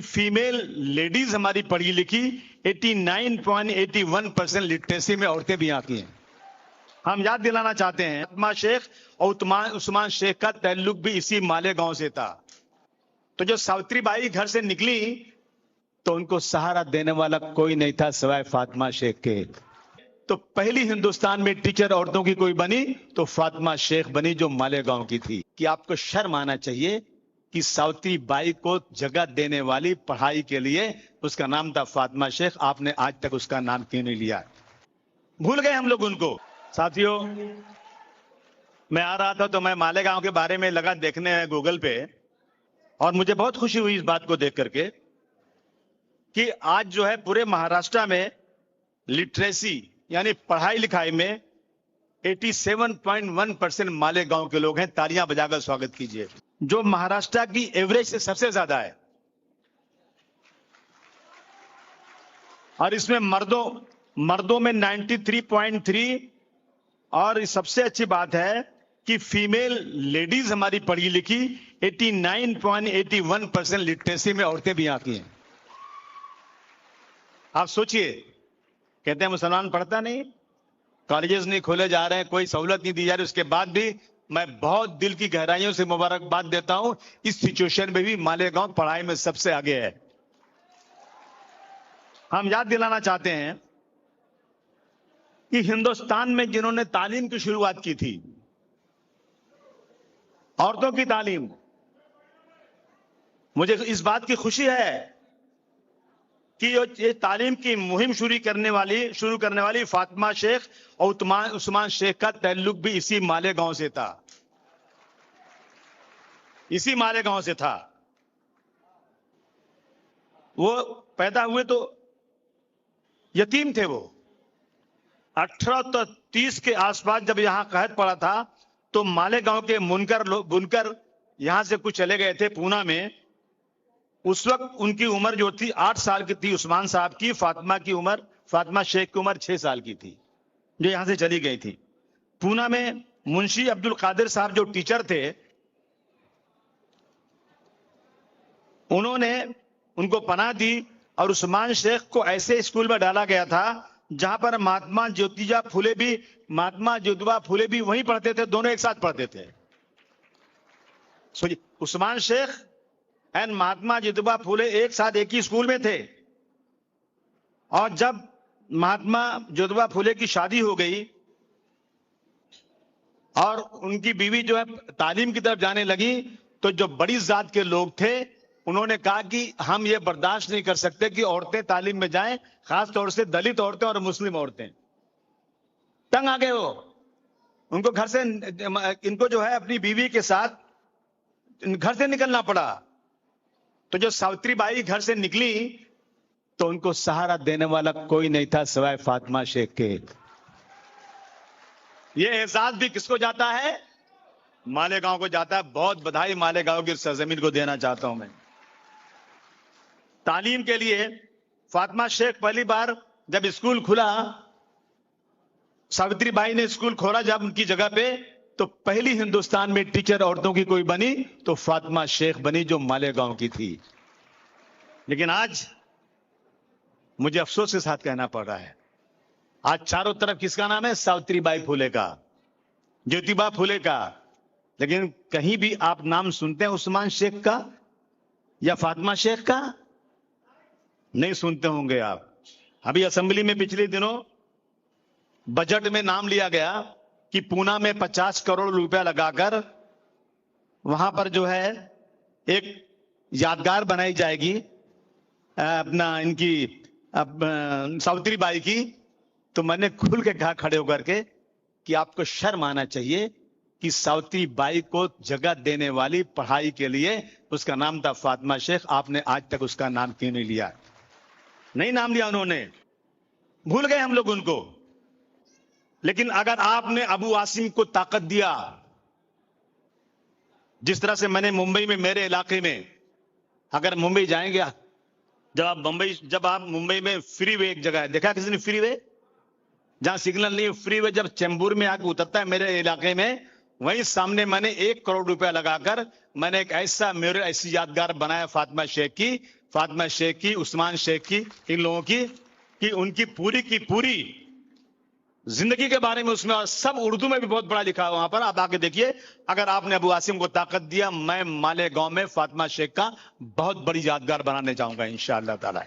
Female ladies हमारी पढ़ी लिखी 89.81% लिटरेसी में औरतें भी आती हैं। हम याद दिलाना चाहते हैं फातिमा शेख और उस्मान शेख का ताल्लुक भी इसी मालेगांव से था। तो जो सावित्री बाई घर से निकली तो उनको सहारा देने वाला कोई नहीं था सिवाय फातिमा शेख के। तो पहली हिंदुस्तान में टीचर औरतों की कोई बनी तो फातिमा शेख बनी, जो मालेगांव की थी। कि आपको शर्म आना चाहिए कि सावित्री बाई को जगह देने वाली पढ़ाई के लिए उसका नाम था फातिमा शेख। आपने आज तक उसका नाम क्यों नहीं लिया? भूल गए हम लोग उनको। साथियों, मैं आ रहा था तो मैं मालेगांव के बारे में लगा देखने गूगल पे, और मुझे बहुत खुशी हुई इस बात को देख करके कि आज जो है पूरे महाराष्ट्र में लिटरेसी यानी पढ़ाई लिखाई में 87.1% मालेगांव के लोग हैं। तालियां बजाकर स्वागत कीजिए, जो महाराष्ट्र की एवरेज से सबसे ज्यादा है। और इसमें मर्दों में 93.3, और सबसे अच्छी बात है कि फीमेल लेडीज हमारी पढ़ी लिखी 89.81% लिटरेसी में औरतें भी आती हैं। आप सोचिए, कहते हैं मुसलमान पढ़ता नहीं, कॉलेजेस नहीं खोले जा रहे हैं, कोई सहूलत नहीं दी जा रही, उसके बाद भी मैं बहुत दिल की गहराइयों से मुबारकबाद देता हूं। इस सिचुएशन में भी मालेगांव पढ़ाई में सबसे आगे है। हम याद दिलाना चाहते हैं कि हिंदुस्तान में जिन्होंने तालीम की शुरुआत की थी, औरतों की तालीम, मुझे इस बात की खुशी है कि ये तालीम की मुहिम शुरू करने वाली फातिमा शेख और उस्मान शेख का ताल्लुक भी इसी मालेगांव से था। इसी मालेगांव से था। वो पैदा हुए तो यतीम थे। वो 1830 के आसपास जब यहां कहत पड़ा था तो मालेगांव के बुनकर यहां से कुछ चले गए थे पूना में। उस वक्त उनकी उम्र जो थी 8 साल की थी उस्मान साहब की। फातिमा शेख की उम्र 6 साल की थी, जो यहां से चली गई थी। पूना में मुंशी अब्दुल कादिर साहब जो टीचर थे, उन्होंने उनको पनाह दी और उस्मान शेख को ऐसे स्कूल में डाला गया था जहां पर महात्मा ज्योतिबा फुले भी वहीं पढ़ते थे, दोनों एक साथ पढ़ते थे। उस्मान शेख एंड महात्मा ज्योतिबा फुले एक साथ एक ही स्कूल में थे। और जब महात्मा ज्योतिबा फुले की शादी हो गई और उनकी बीवी जो है तालीम की तरफ जाने लगी, तो जो बड़ी जात के लोग थे उन्होंने कहा कि हम ये बर्दाश्त नहीं कर सकते कि औरतें तालीम में जाएं, खास तौर से दलित औरतें और मुस्लिम औरतें। तंग आ गए वो। उनको घर से, इनको जो है अपनी बीवी के साथ घर से निकलना पड़ा। तो जो सावित्री बाई घर से निकली तो उनको सहारा देने वाला कोई नहीं था सिवाय फातिमा शेख के। ये एहसास भी किसको जाता है? मालेगांव को जाता है। बहुत बधाई मालेगांव की सरजमीन को देना चाहता हूं मैं। तालीम के लिए फातिमा शेख पहली बार जब स्कूल खुला, सावित्री बाई ने स्कूल खोला जब उनकी जगह पे, तो पहली हिंदुस्तान में टीचर औरतों की कोई बनी तो फातिमा शेख बनी, जो मालेगांव की थी। लेकिन आज मुझे अफसोस के साथ कहना पड़ रहा है, आज चारों तरफ किसका नाम है? सावित्री बाई फुले का, ज्योतिबा फुले का। लेकिन कहीं भी आप नाम सुनते हैं उस्मान शेख का या फातिमा शेख का? नहीं सुनते होंगे आप। अभी असेंबली में पिछले दिनों बजट में नाम लिया गया कि पूना में 50 करोड़ रुपया लगाकर वहां पर जो है एक यादगार बनाई जाएगी इनकी सावित्री बाई की। तो मैंने खुल के कहा खड़े होकर के कि आपको शर्म आना चाहिए कि सावित्री बाई को जगह देने वाली पढ़ाई के लिए उसका नाम था फातिमा शेख। आपने आज तक उसका नाम क्यों नहीं लिया? नहीं नाम लिया उन्होंने। भूल गए हम लोग उनको। लेकिन अगर आपने अबू आसिम को ताकत दिया, जिस तरह से मैंने मुंबई में, मेरे इलाके में, अगर मुंबई जाएंगे, जब आप मुंबई में फ्रीवे एक जगह है, देखा किसी ने फ्रीवे? जहां सिग्नल नहीं, फ्रीवे जब चेंबूर में आके उतरता है मेरे इलाके में, वहीं सामने मैंने 1 करोड़ रुपया लगाकर मैंने एक ऐसी यादगार बनाया फातिमा शेख की। फातिमा शेख की, उस्मान शेख की, इन लोगों की, कि उनकी पूरी की पूरी जिंदगी के बारे में उसमें, और सब उर्दू में भी बहुत बड़ा लिखा है वहां पर, आप आके देखिए। अगर आपने अबू आसिम को ताकत दिया, मैं मालेगांव में फातिमा शेख का बहुत बड़ी यादगार बनाने जाऊंगा इंशाअल्लाह ताला।